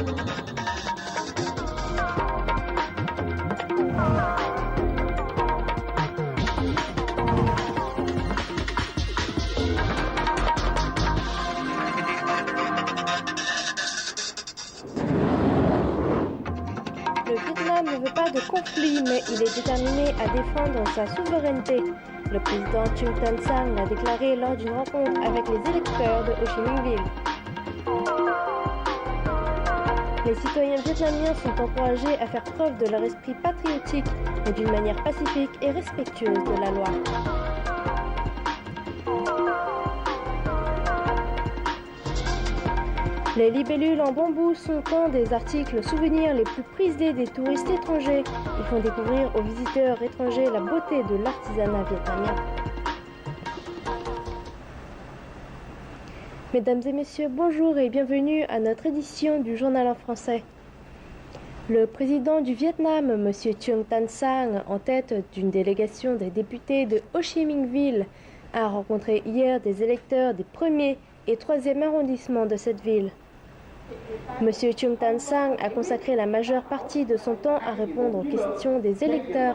Le Vietnam ne veut pas de conflit, mais il est déterminé à défendre sa souveraineté. Le président Trung Tan Sang l'a déclaré lors d'une rencontre avec les électeurs de Ho Chi Minh Ville. Les citoyens vietnamiens sont encouragés à faire preuve de leur esprit patriotique, mais d'une manière pacifique et respectueuse de la loi. Les libellules en bambou sont un des articles souvenirs les plus prisés des touristes étrangers. Ils font découvrir aux visiteurs étrangers la beauté de l'artisanat vietnamien. Mesdames et messieurs, bonjour et bienvenue à notre édition du journal en français. Le président du Vietnam, M. Trung Tan Sang, en tête d'une délégation des députés de Ho Chi Minh Ville, a rencontré hier des électeurs des 1er et 3e arrondissements de cette ville. M. Trung Tan Sang a consacré la majeure partie de son temps à répondre aux questions des électeurs.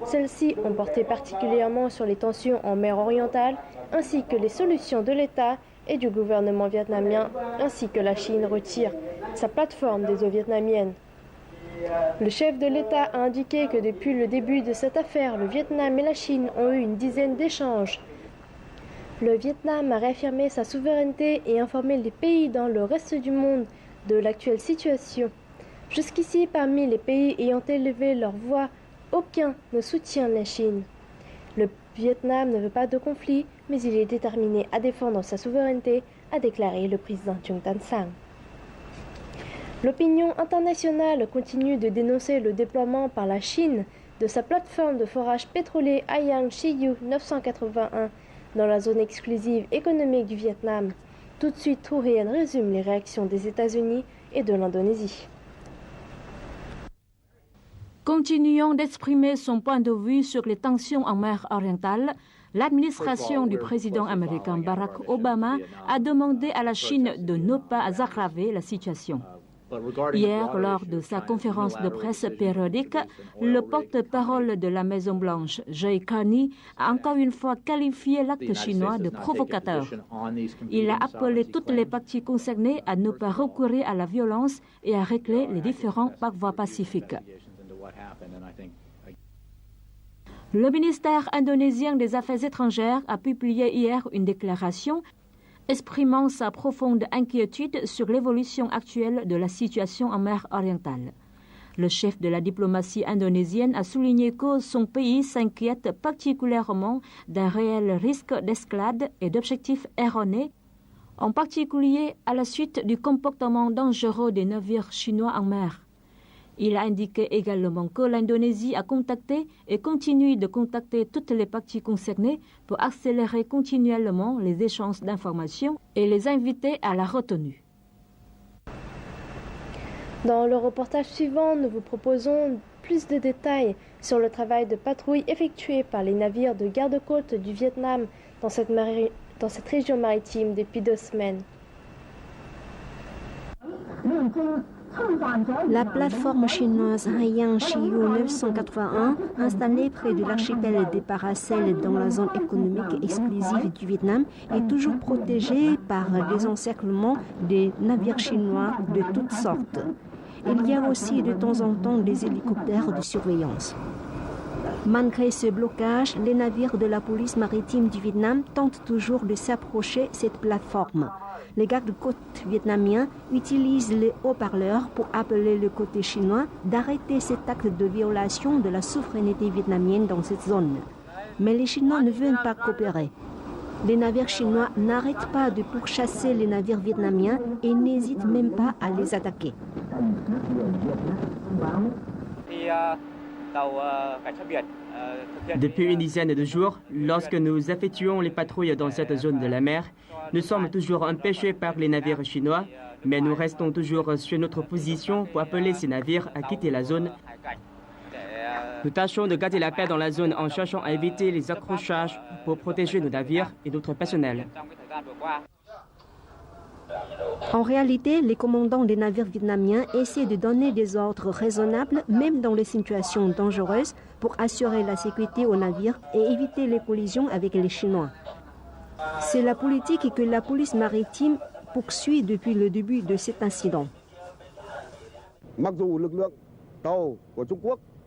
Celles-ci ont porté particulièrement sur les tensions en mer orientale, ainsi que les solutions de l'État et du gouvernement vietnamien, ainsi que la Chine retire sa plateforme des eaux vietnamiennes. Le chef de l'État a indiqué que depuis le début de cette affaire, le Vietnam et la Chine ont eu une dizaine d'échanges. Le Vietnam a réaffirmé sa souveraineté et informé les pays dans le reste du monde de l'actuelle situation. Jusqu'ici, parmi les pays ayant élevé leur voix, aucun ne soutient la Chine. Le Vietnam ne veut pas de conflit, mais il est déterminé à défendre sa souveraineté, a déclaré le président Trung Tan Sang. L'opinion internationale continue de dénoncer le déploiement par la Chine de sa plateforme de forage pétrolier Hayang Shiyu 981 dans la zone exclusive économique du Vietnam. Tout de suite, Thu Hien résume les réactions des États-Unis et de l'Indonésie. Continuant d'exprimer son point de vue sur les tensions en mer orientale, l'administration du président américain Barack Obama a demandé à la Chine de ne pas aggraver la situation. Hier, lors de sa conférence de presse périodique, le porte-parole de la Maison-Blanche, Jay Carney, a encore une fois qualifié l'acte chinois de provocateur. Il a appelé toutes les parties concernées à ne pas recourir à la violence et à régler les différends par voie pacifique. Le ministère indonésien des Affaires étrangères a publié hier une déclaration exprimant sa profonde inquiétude sur l'évolution actuelle de la situation en mer orientale. Le chef de la diplomatie indonésienne a souligné que son pays s'inquiète particulièrement d'un réel risque d'escalade et d'objectifs erronés, en particulier à la suite du comportement dangereux des navires chinois en mer. Il a indiqué également que l'Indonésie a contacté et continue de contacter toutes les parties concernées pour accélérer continuellement les échanges d'informations et les inviter à la retenue. Dans le reportage suivant, nous vous proposons plus de détails sur le travail de patrouille effectué par les navires de garde-côte du Vietnam dans cette région maritime depuis 2 semaines. La plateforme chinoise Hayang Shiyu 981, installée près de l'archipel des Paracels dans la zone économique exclusive du Vietnam, est toujours protégée par les encerclements des navires chinois de toutes sortes. Il y a aussi de temps en temps des hélicoptères de surveillance. Malgré ce blocage, les navires de la police maritime du Vietnam tentent toujours de s'approcher de cette plateforme. Les gardes-côtes vietnamiens utilisent les haut-parleurs pour appeler le côté chinois d'arrêter cet acte de violation de la souveraineté vietnamienne dans cette zone. Mais les Chinois ne veulent pas coopérer. Les navires chinois n'arrêtent pas de pourchasser les navires vietnamiens et n'hésitent même pas à les attaquer. Depuis une dizaine de jours, lorsque nous effectuons les patrouilles dans cette zone de la mer, nous sommes toujours empêchés par les navires chinois, mais nous restons toujours sur notre position pour appeler ces navires à quitter la zone. Nous tâchons de garder la paix dans la zone en cherchant à éviter les accrochages pour protéger nos navires et notre personnel. En réalité, les commandants des navires vietnamiens essaient de donner des ordres raisonnables, même dans les situations dangereuses, pour assurer la sécurité aux navires et éviter les collisions avec les Chinois. C'est la politique que la police maritime poursuit depuis le début de cet incident.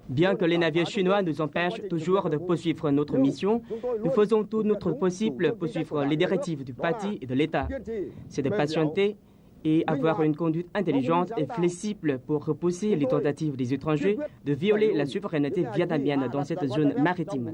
Bien que les navires chinois nous empêchent toujours de poursuivre notre mission, nous faisons tout notre possible pour suivre les directives du parti et de l'État. C'est de patienter et avoir une conduite intelligente et flexible pour repousser les tentatives des étrangers de violer la souveraineté vietnamienne dans cette zone maritime.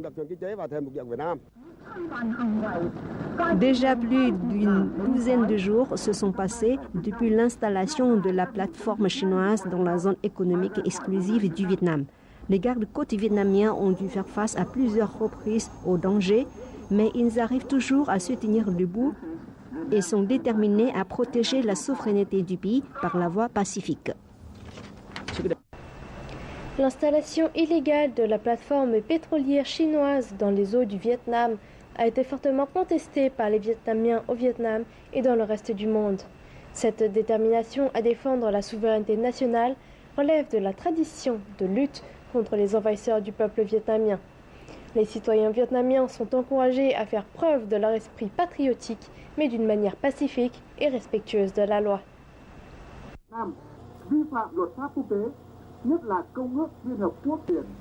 Déjà plus d'une douzaine de jours se sont passés depuis l'installation de la plateforme chinoise dans la zone économique exclusive du Vietnam. Les gardes-côtes vietnamiens ont dû faire face à plusieurs reprises aux dangers, mais ils arrivent toujours à se tenir debout et sont déterminés à protéger la souveraineté du pays par la voie pacifique. L'installation illégale de la plateforme pétrolière chinoise dans les eaux du Vietnam a été fortement contestée par les Vietnamiens au Vietnam et dans le reste du monde. Cette détermination à défendre la souveraineté nationale relève de la tradition de lutte contre les envahisseurs du peuple vietnamien. Les citoyens vietnamiens sont encouragés à faire preuve de leur esprit patriotique, mais d'une manière pacifique et respectueuse de la loi.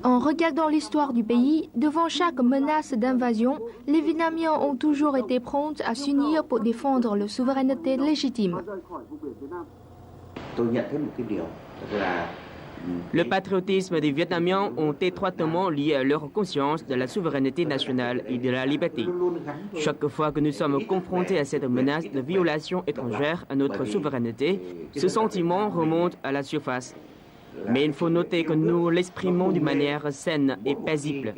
En regardant l'histoire du pays, devant chaque menace d'invasion, les Vietnamiens ont toujours été prompts à s'unir pour défendre leur souveraineté légitime. Le patriotisme des Vietnamiens est étroitement lié à leur conscience de la souveraineté nationale et de la liberté. Chaque fois que nous sommes confrontés à cette menace de violation étrangère à notre souveraineté, ce sentiment remonte à la surface. Mais il faut noter que nous l'exprimons d'une manière saine et paisible.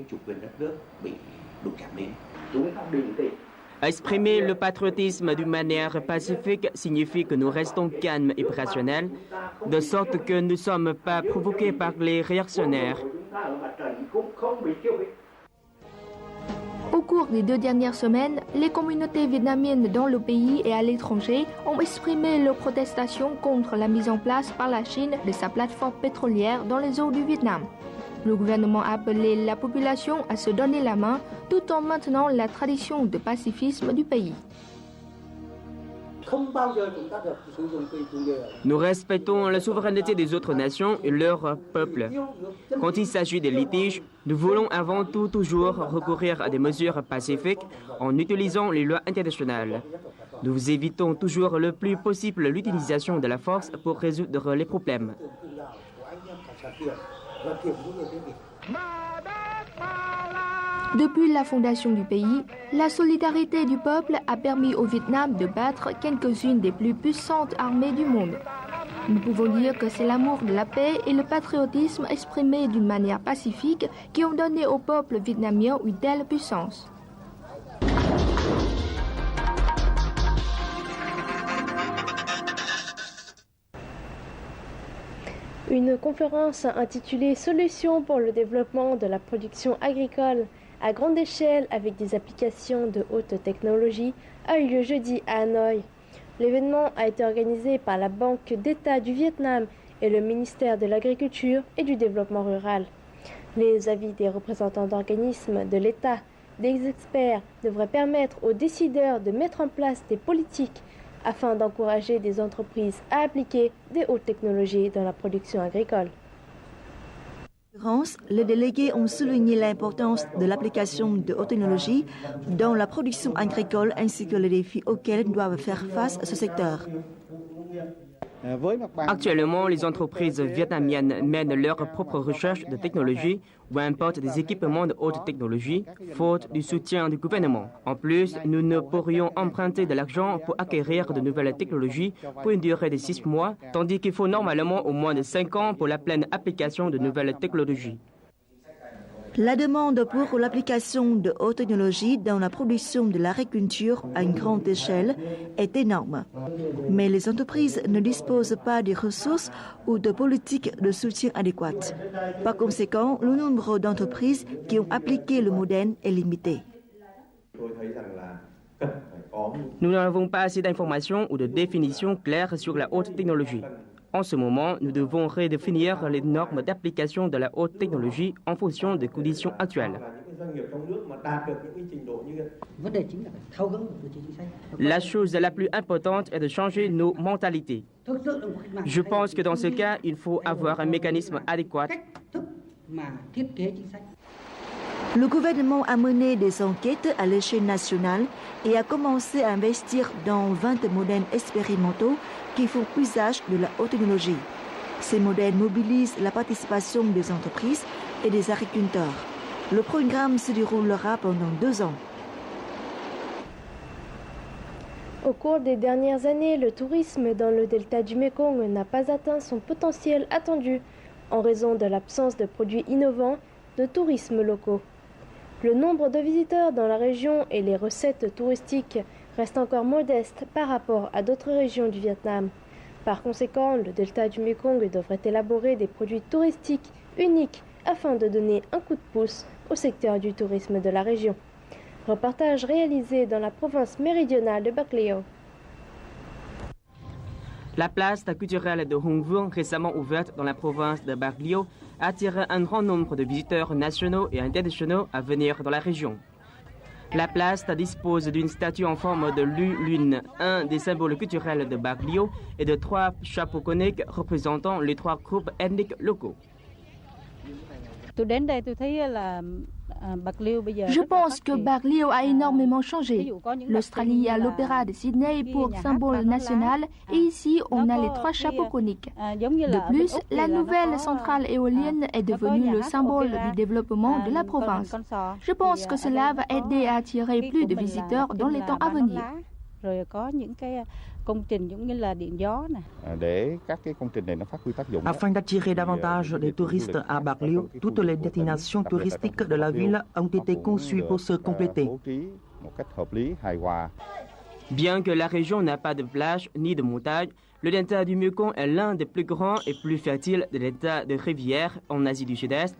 Exprimer le patriotisme d'une manière pacifique signifie que nous restons calmes et rationnels, de sorte que nous ne sommes pas provoqués par les réactionnaires. Au cours des 2 dernières semaines, les communautés vietnamiennes dans le pays et à l'étranger ont exprimé leur protestation contre la mise en place par la Chine de sa plateforme pétrolière dans les eaux du Vietnam. Le gouvernement a appelé la population à se donner la main tout en maintenant la tradition de pacifisme du pays. Nous respectons la souveraineté des autres nations et leurs peuples. Quand il s'agit des litiges, nous voulons avant tout toujours recourir à des mesures pacifiques en utilisant les lois internationales. Nous évitons toujours le plus possible l'utilisation de la force pour résoudre les problèmes. Depuis la fondation du pays, la solidarité du peuple a permis au Vietnam de battre quelques-unes des plus puissantes armées du monde. Nous pouvons dire que c'est l'amour de la paix et le patriotisme exprimé d'une manière pacifique qui ont donné au peuple vietnamien une telle puissance. Une conférence intitulée « Solutions pour le développement de la production agricole à grande échelle avec des applications de haute technologie » a eu lieu jeudi à Hanoï. L'événement a été organisé par la Banque d'État du Vietnam et le ministère de l'Agriculture et du Développement rural. Les avis des représentants d'organismes de l'État, des experts, devraient permettre aux décideurs de mettre en place des politiques afin d'encourager des entreprises à appliquer des hautes technologies dans la production agricole. Les délégués ont souligné l'importance de l'application de haute technologie dans la production agricole ainsi que les défis auxquels doivent faire face ce secteur. Actuellement, les entreprises vietnamiennes mènent leur propre recherche de technologie ou importent des équipements de haute technologie, faute du soutien du gouvernement. En plus, nous ne pourrions emprunter de l'argent pour acquérir de nouvelles technologies pour une durée de 6 mois, tandis qu'il faut normalement au moins de 5 ans pour la pleine application de nouvelles technologies. La demande pour l'application de haute technologie dans la production de l'agriculture à une grande échelle est énorme. Mais les entreprises ne disposent pas des ressources ou de politiques de soutien adéquates. Par conséquent, le nombre d'entreprises qui ont appliqué le modèle est limité. Nous n'avons pas assez d'informations ou de définitions claires sur la haute technologie. En ce moment, nous devons redéfinir les normes d'application de la haute technologie en fonction des conditions actuelles. La chose la plus importante est de changer nos mentalités. Je pense que dans ce cas, il faut avoir un mécanisme adéquat. Le gouvernement a mené des enquêtes à l'échelle nationale et a commencé à investir dans 20 modèles expérimentaux qui font usage de la haute technologie. Ces modèles mobilisent la participation des entreprises et des agriculteurs. Le programme se déroulera pendant 2 ans. Au cours des dernières années, le tourisme dans le delta du Mekong n'a pas atteint son potentiel attendu en raison de l'absence de produits innovants de tourisme locaux. Le nombre de visiteurs dans la région et les recettes touristiques restent encore modestes par rapport à d'autres régions du Vietnam. Par conséquent, le delta du Mekong devrait élaborer des produits touristiques uniques afin de donner un coup de pouce au secteur du tourisme de la région. Reportage réalisé dans la province méridionale de Bac Lieu. La place culturelle de Hung Vuong, récemment ouverte dans la province de Bac Lieu, a attiré un grand nombre de visiteurs nationaux et internationaux à venir dans la région. La place dispose d'une statue en forme de lune, un des symboles culturels de Bac Lieu, et de 3 chapeaux coniques représentant les 3 groupes ethniques locaux. Je pense que Bac Lieu a énormément changé. L'Australie a l'opéra de Sydney pour symbole national et ici on a les 3 chapeaux coniques. De plus, la nouvelle centrale éolienne est devenue le symbole du développement de la province. Je pense que cela va aider à attirer plus de visiteurs dans les temps à venir. Afin d'attirer davantage de touristes à Bac Lieu, toutes les destinations touristiques de la ville ont été conçues pour se compléter. Bien que la région n'a pas de plage ni de montagne, le delta du Mekong est l'un des plus grands et plus fertiles des deltas de rivières en Asie du Sud-Est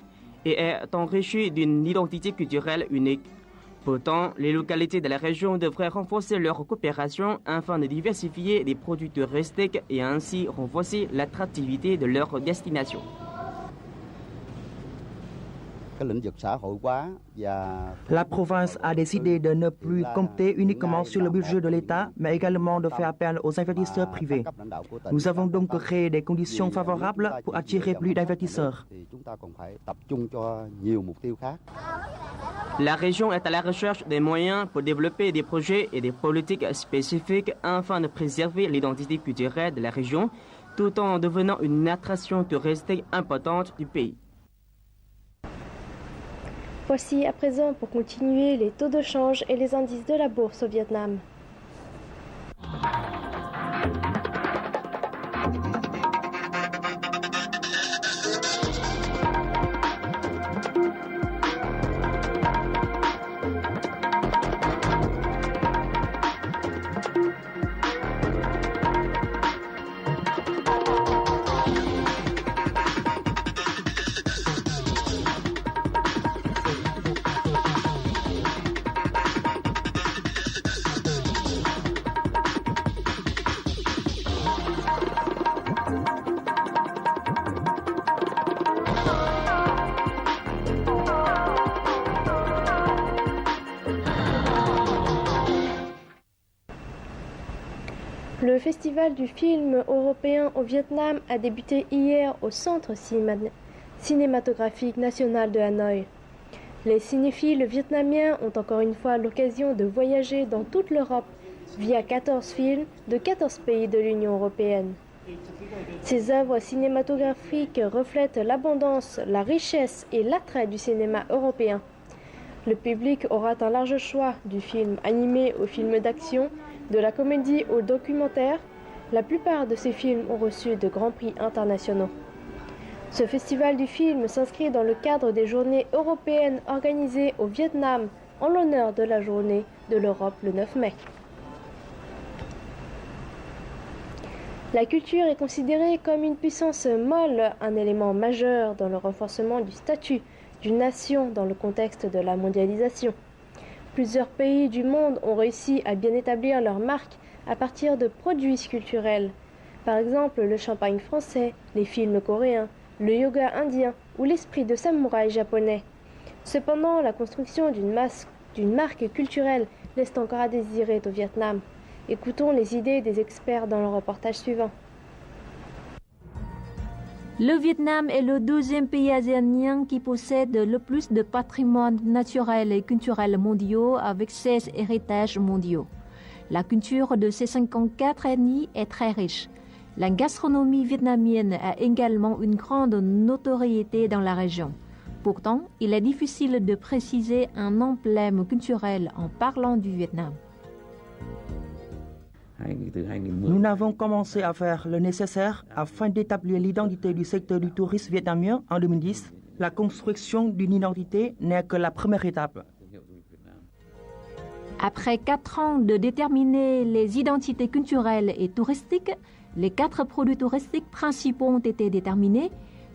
et est enrichi d'une identité culturelle unique. Pourtant, les localités de la région devraient renforcer leur coopération afin de diversifier les produits touristiques et ainsi renforcer l'attractivité de leur destination. La province a décidé de ne plus compter uniquement sur le budget de l'État, mais également de faire appel aux investisseurs privés. Nous avons donc créé des conditions favorables pour attirer plus d'investisseurs. La région est à la recherche des moyens pour développer des projets et des politiques spécifiques afin de préserver l'identité culturelle de la région, tout en devenant une attraction touristique importante du pays. Voici à présent pour continuer les taux de change et les indices de la bourse au Vietnam. Le festival du film européen au Vietnam a débuté hier au Centre cinématographique national de Hanoï. Les cinéphiles vietnamiens ont encore une fois l'occasion de voyager dans toute l'Europe via 14 films de 14 pays de l'Union européenne. Ces œuvres cinématographiques reflètent l'abondance, la richesse et l'attrait du cinéma européen. Le public aura un large choix du film animé au film d'action, de la comédie au documentaire. La plupart de ces films ont reçu de grands prix internationaux. Ce festival du film s'inscrit dans le cadre des journées européennes organisées au Vietnam en l'honneur de la journée de l'Europe le 9 mai. La culture est considérée comme une puissance molle, un élément majeur dans le renforcement du statut d'une nation dans le contexte de la mondialisation. Plusieurs pays du monde ont réussi à bien établir leur marque à partir de produits culturels. Par exemple, le champagne français, les films coréens, le yoga indien ou l'esprit de samouraï japonais. Cependant, la construction d'une marque culturelle laisse encore à désirer au Vietnam. Écoutons les idées des experts dans le reportage suivant. Le Vietnam est le 12e pays asiatique qui possède le plus de patrimoine naturel et culturel mondiaux avec 16 héritages mondiaux. La culture de ces 54 ethnies est très riche. La gastronomie vietnamienne a également une grande notoriété dans la région. Pourtant, il est difficile de préciser un emblème culturel en parlant du Vietnam. Nous n'avons commencé à faire le nécessaire afin d'établir l'identité du secteur du tourisme vietnamien en 2010. La construction d'une identité n'est que la première étape. Après 4 ans de déterminer les identités culturelles et touristiques, les 4 produits touristiques principaux ont été déterminés: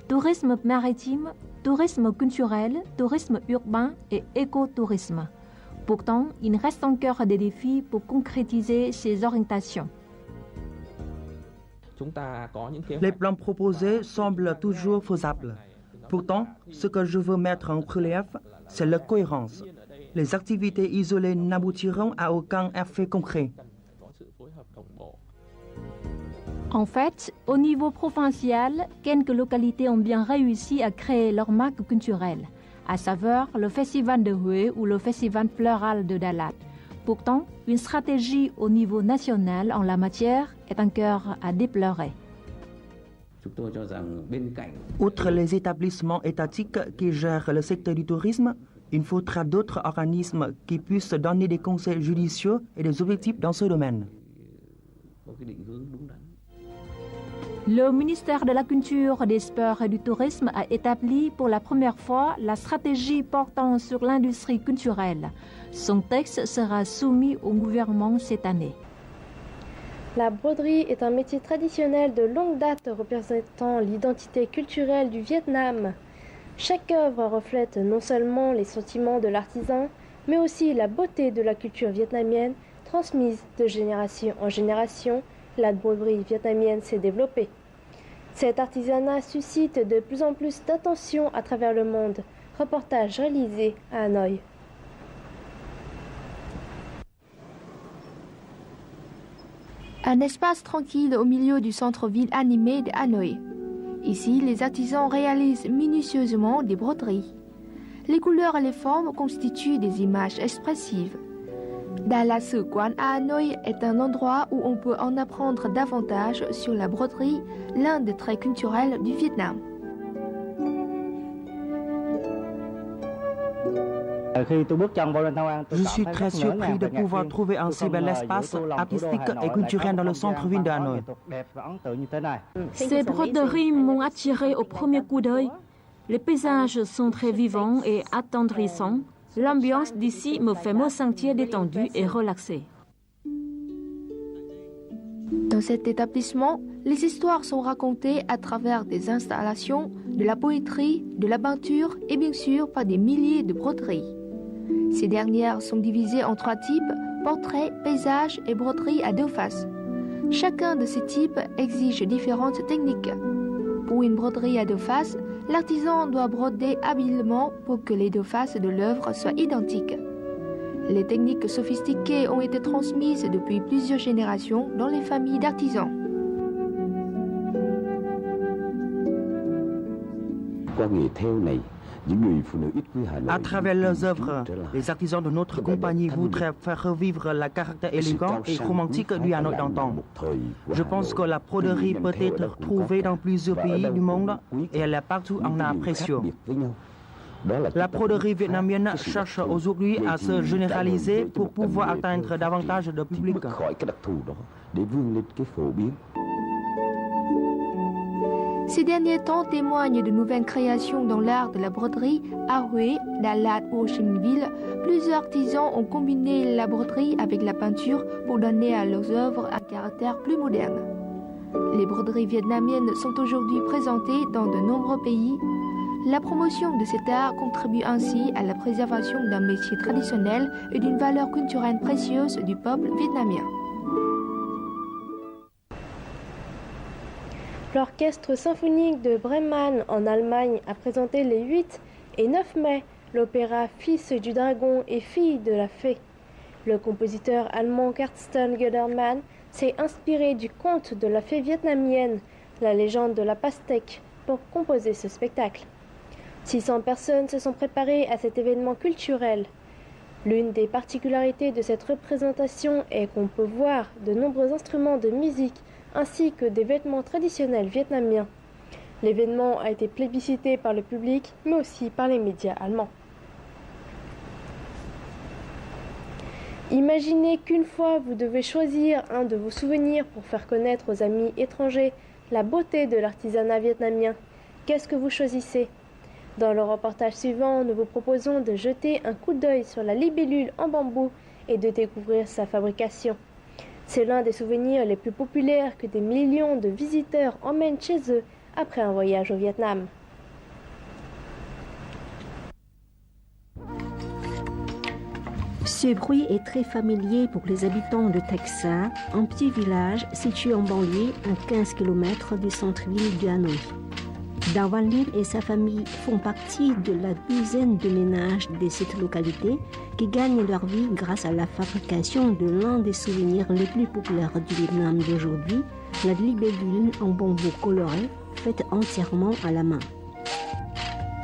tourisme maritime, tourisme culturel, tourisme urbain et écotourisme. Pourtant, il reste encore des défis pour concrétiser ces orientations. Les plans proposés semblent toujours faisables. Pourtant, ce que je veux mettre en relief, c'est la cohérence. Les activités isolées n'aboutiront à aucun effet concret. En fait, au niveau provincial, quelques localités ont bien réussi à créer leur marque culturelle, à savoir le Festival de Huế ou le Festival floral de Dalat. Pourtant, une stratégie au niveau national en la matière est encore à déplorer. Outre les établissements étatiques qui gèrent le secteur du tourisme, il faudra d'autres organismes qui puissent donner des conseils judicieux et des objectifs dans ce domaine. Le ministère de la Culture, des Sports et du Tourisme a établi pour la première fois la stratégie portant sur l'industrie culturelle. Son texte sera soumis au gouvernement cette année. La broderie est un métier traditionnel de longue date représentant l'identité culturelle du Vietnam. Chaque œuvre reflète non seulement les sentiments de l'artisan, mais aussi la beauté de la culture vietnamienne transmise de génération en génération. La broderie vietnamienne s'est développée. Cet artisanat suscite de plus en plus d'attention à travers le monde. Reportage réalisé à Hanoï. Un espace tranquille au milieu du centre-ville animé de Hanoï. Ici, les artisans réalisent minutieusement des broderies. Les couleurs et les formes constituent des images expressives. Dalat Sư Quán à Hanoï est un endroit où on peut en apprendre davantage sur la broderie, l'un des traits culturels du Vietnam. Je suis très surpris de pouvoir trouver un si bel espace artistique et culturel dans le centre-ville de Hanoï. Ces broderies m'ont attiré au premier coup d'œil. Les paysages sont très vivants et attendrissants. L'ambiance d'ici me fait me sentir détendu et relaxé. Dans cet établissement, les histoires sont racontées à travers des installations, de la poétrie, de la peinture et bien sûr par des milliers de broderies. Ces dernières sont divisées en 3 types: portraits, paysages et broderies à 2 faces. Chacun de ces types exige différentes techniques. Pour une broderie à 2 faces, l'artisan doit broder habilement pour que les 2 faces de l'œuvre soient identiques. Les techniques sophistiquées ont été transmises depuis plusieurs générations dans les familles d'artisans. À travers leurs œuvres, les artisans de notre compagnie voudraient faire revivre le caractère élégant et romantique du Hanoï d'antan. Je pense que la broderie peut être trouvée dans plusieurs pays du monde et elle est partout en art précieux. La broderie vietnamienne cherche aujourd'hui à se généraliser pour pouvoir atteindre davantage de public. Ces derniers temps témoignent de nouvelles créations dans l'art de la broderie. À Huế, Dalat ou Ho Chi Minh Ville, plusieurs artisans ont combiné la broderie avec la peinture pour donner à leurs œuvres un caractère plus moderne. Les broderies vietnamiennes sont aujourd'hui présentées dans de nombreux pays. La promotion de cet art contribue ainsi à la préservation d'un métier traditionnel et d'une valeur culturelle précieuse du peuple vietnamien. L'Orchestre symphonique de Bremen en Allemagne a présenté les 8 et 9 mai l'opéra Fils du dragon et fille de la fée. Le compositeur allemand Karsten Guedermann s'est inspiré du conte de la fée vietnamienne, la légende de la pastèque, pour composer ce spectacle. 600 personnes se sont préparées à cet événement culturel. L'une des particularités de cette représentation est qu'on peut voir de nombreux instruments de musique ainsi que des vêtements traditionnels vietnamiens. L'événement a été plébiscité par le public, mais aussi par les médias allemands. Imaginez qu'une fois vous devez choisir un de vos souvenirs pour faire connaître aux amis étrangers la beauté de l'artisanat vietnamien. Qu'est-ce que vous choisissez ? Dans le reportage suivant, nous vous proposons de jeter un coup d'œil sur la libellule en bambou et de découvrir sa fabrication. C'est l'un des souvenirs les plus populaires que des millions de visiteurs emmènent chez eux après un voyage au Vietnam. Ce bruit est très familier pour les habitants de Tec Sa, un petit village situé en banlieue à 15 km du centre-ville de Hanoï. Dao Van Linh et sa famille font partie de la douzaine de ménages de cette localité qui gagnent leur vie grâce à la fabrication de l'un des souvenirs les plus populaires du Vietnam d'aujourd'hui, la libellule en bambou coloré, faite entièrement à la main.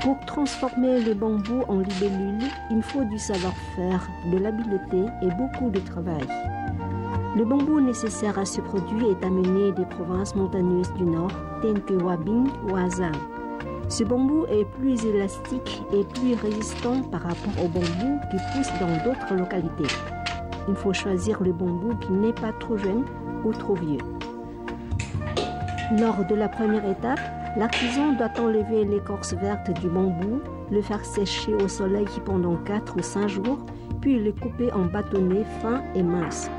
Pour transformer le bambou en libellule, il faut du savoir-faire, de l'habileté et beaucoup de travail. Le bambou nécessaire à ce produit est amené des provinces montagneuses du nord, telles que Hoa Binh ou Ha Giang. Ce bambou est plus élastique et plus résistant par rapport au bambou qui pousse dans d'autres localités. Il faut choisir le bambou qui n'est pas trop jeune ou trop vieux. Lors de la première étape, l'artisan doit enlever l'écorce verte du bambou, le faire sécher au soleil pendant 4 ou 5 jours, puis le couper en bâtonnets fins et minces.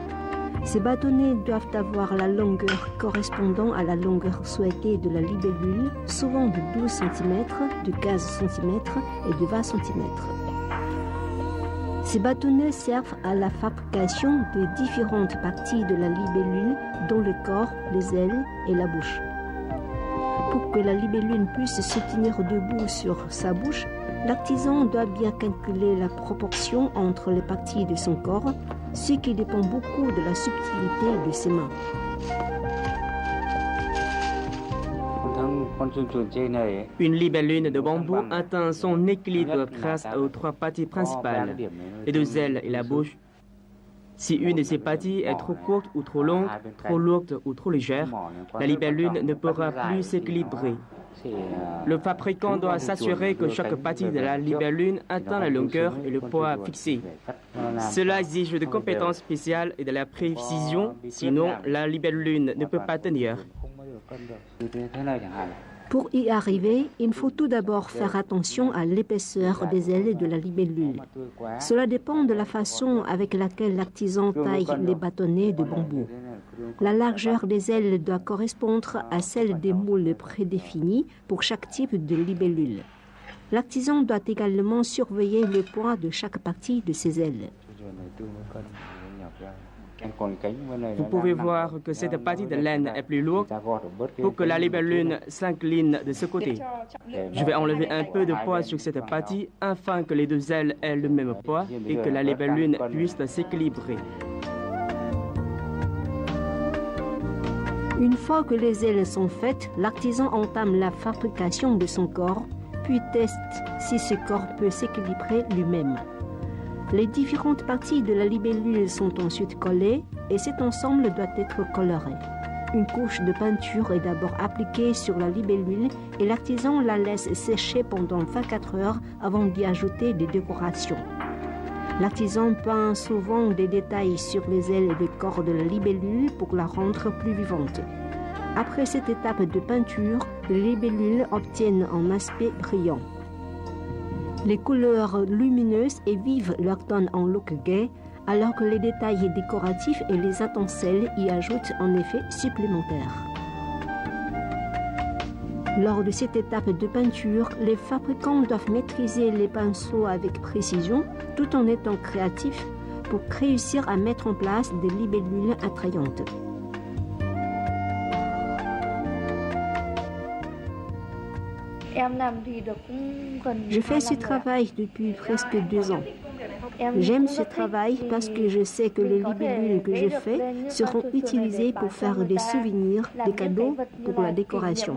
Ces bâtonnets doivent avoir la longueur correspondant à la longueur souhaitée de la libellule, souvent de 12 cm, de 15 cm et de 20 cm. Ces bâtonnets servent à la fabrication de différentes parties de la libellule, dont le corps, les ailes et la bouche. Pour que la libellule puisse se tenir debout sur sa bouche, l'artisan doit bien calculer la proportion entre les parties de son corps, ce qui dépend beaucoup de la subtilité de ses mains. Une libellule de bambou atteint son équilibre grâce aux 3 parties principales, les 2 ailes et la bouche. Si une de ces parties est trop courte ou trop longue, trop lourde ou trop légère, la libellule ne pourra plus s'équilibrer. Le fabricant doit s'assurer que chaque partie de la libellule atteint la longueur et le poids fixés. Cela exige de compétences spéciales et de la précision, sinon la libellule ne peut pas tenir. Pour y arriver, il faut tout d'abord faire attention à l'épaisseur des ailes de la libellule. Cela dépend de la façon avec laquelle l'artisan taille les bâtonnets de bambou. La largeur des ailes doit correspondre à celle des moules prédéfinis pour chaque type de libellule. L'artisan doit également surveiller le poids de chaque partie de ses ailes. Vous pouvez voir que cette partie de laine est plus lourde pour que la libellule s'incline de ce côté. Je vais enlever un peu de poids sur cette partie afin que les 2 ailes aient le même poids et que la libellule puisse s'équilibrer. Une fois que les ailes sont faites, l'artisan entame la fabrication de son corps, puis teste si ce corps peut s'équilibrer lui-même. Les différentes parties de la libellule sont ensuite collées et cet ensemble doit être coloré. Une couche de peinture est d'abord appliquée sur la libellule et l'artisan la laisse sécher pendant 24 heures avant d'y ajouter des décorations. L'artisan peint souvent des détails sur les ailes et le corps de la libellule pour la rendre plus vivante. Après cette étape de peinture, les libellules obtiennent un aspect brillant. Les couleurs lumineuses et vives leur donnent un look gai, alors que les détails décoratifs et les étincelles y ajoutent un effet supplémentaire. Lors de cette étape de peinture, les fabricants doivent maîtriser les pinceaux avec précision tout en étant créatifs pour réussir à mettre en place des libellules attrayantes. Je fais ce travail depuis presque 2 ans. J'aime ce travail parce que je sais que les libellules que je fais seront utilisées pour faire des souvenirs, des cadeaux pour la décoration.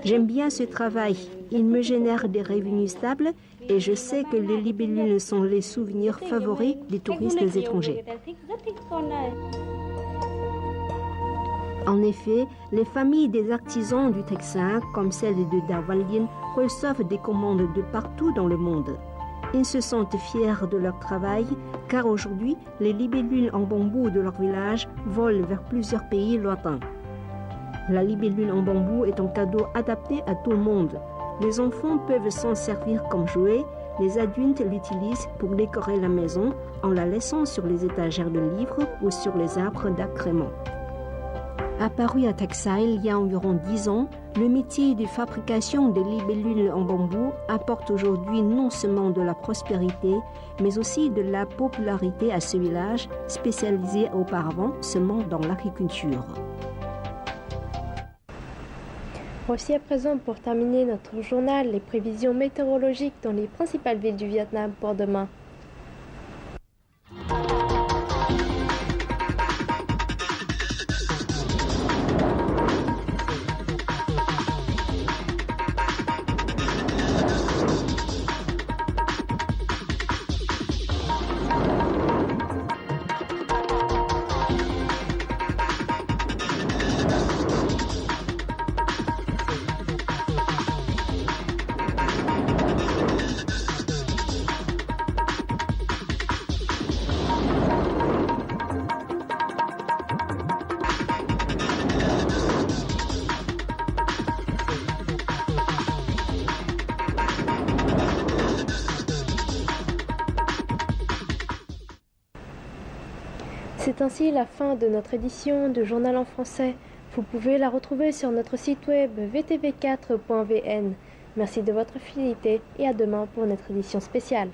J'aime bien ce travail. Il me génère des revenus stables et je sais que les libellules sont les souvenirs favoris des touristes étrangers. En effet, les familles des artisans du Texas, comme celle de Darwalien, reçoivent des commandes de partout dans le monde. Ils se sentent fiers de leur travail, car aujourd'hui, les libellules en bambou de leur village volent vers plusieurs pays lointains. La libellule en bambou est un cadeau adapté à tout le monde. Les enfants peuvent s'en servir comme jouet, les adultes l'utilisent pour décorer la maison en la laissant sur les étagères de livres ou sur les arbres d'agrément. Apparu à Texas il y a environ 10 ans, le métier de fabrication des libellules en bambou apporte aujourd'hui non seulement de la prospérité, mais aussi de la popularité à ce village, spécialisé auparavant seulement dans l'agriculture. Voici à présent, pour terminer notre journal, les prévisions météorologiques dans les principales villes du Vietnam pour demain. C'est ainsi la fin de notre édition de Journal en français. Vous pouvez la retrouver sur notre site web vtv4.vn. Merci de votre fidélité et à demain pour notre édition spéciale.